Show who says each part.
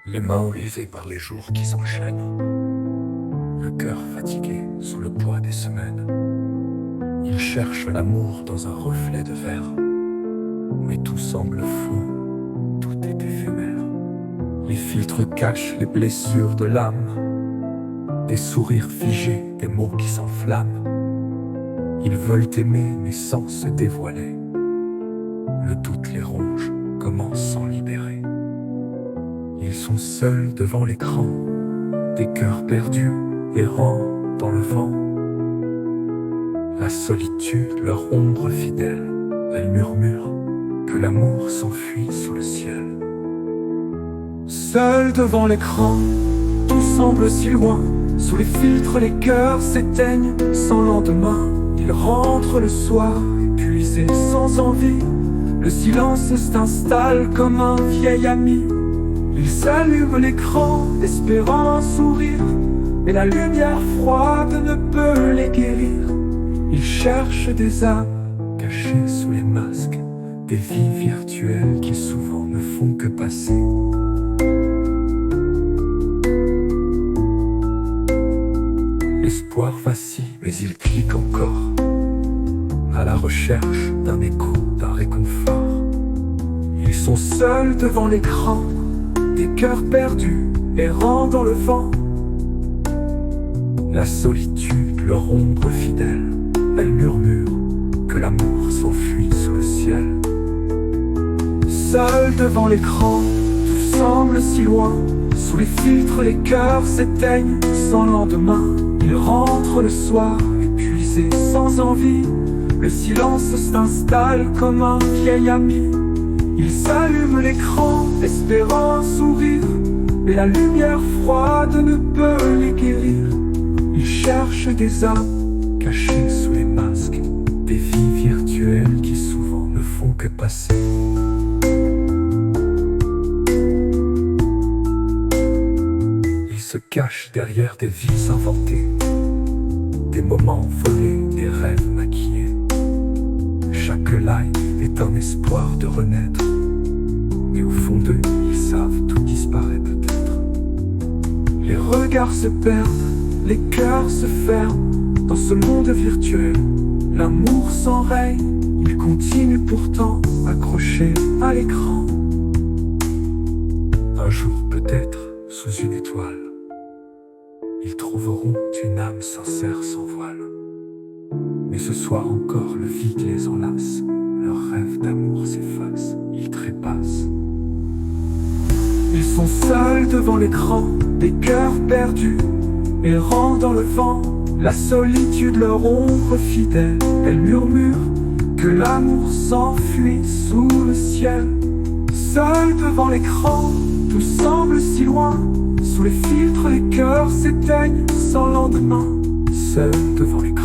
Speaker 1: Les mains usées par les jours qui s'enchaînent, le cœur fatigué sous le poids des semaines. Il cherche l'amour dans un reflet de verre, mais tout semble fou, tout est éphémère. Les filtres cachent les blessures de l'âme, des sourires figés, des mots qui s'enflamment. Ils veulent aimer mais sans se dévoiler. Le doute les ronge, comment s'en libérer? Ils sont seuls devant l'écran, des cœurs perdus, errants dans le vent. La solitude, leur ombre fidèle, elle murmure que l'amour s'enfuit sous le ciel. Seuls devant l'écran, tout semble si loin. Sous les filtres, les cœurs s'éteignent sans lendemain. Ils rentrent le soir, épuisés, sans envie. Le silence s'installe comme un vieil ami. Ils allument l'écran, espérant un sourire, mais la lumière froide ne peut les guérir. Ils cherchent des âmes cachées sous les masques, des vies virtuelles qui souvent ne font que passer. L'espoir vacille, mais il clique encore, à la recherche d'un écho, d'un réconfort. Ils sont seuls devant l'écran, des cœurs perdus, errant dans le vent. La solitude, leur ombre fidèle, elle murmure que l'amour s'enfuit sous le ciel. Seuls devant l'écran, tout semble si loin. Sous les filtres, les cœurs s'éteignent sans lendemain. Ils rentrent le soir, épuisés, sans envie. Le silence s'installe comme un vieil ami. Ils allument l'écran, espérant un sourire, mais la lumière froide ne peut les guérir. Ils cherchent des âmes cachées sous les masques, des vies virtuelles qui souvent ne font que passer. Ils se cachent derrière des vies inventées, des moments volés, des rêves maquillés. Chaque live est un espoir de renaître, mais au fond d'eux, ils savent tout disparaît peut-être. Les regards se perdent, les cœurs se ferment. Dans ce monde virtuel, l'amour s'enraye. Il continue pourtant accroché à l'écran. Un jour peut-être, sous une étoile, ils trouveront une âme sincère sans voile. Mais ce soir encore, le vide les enlace. Leurs rêves d'amour s'effacent, ils trépassent. Ils sont seuls devant l'écran, des cœurs perdus, errant dans le vent. La solitude, leur ombre fidèle, elle murmure que l'amour s'enfuit sous le ciel. Seuls devant l'écran, tout semble si loin. Sous les filtres, les cœurs s'éteignent sans lendemain. Seuls devant l'écran.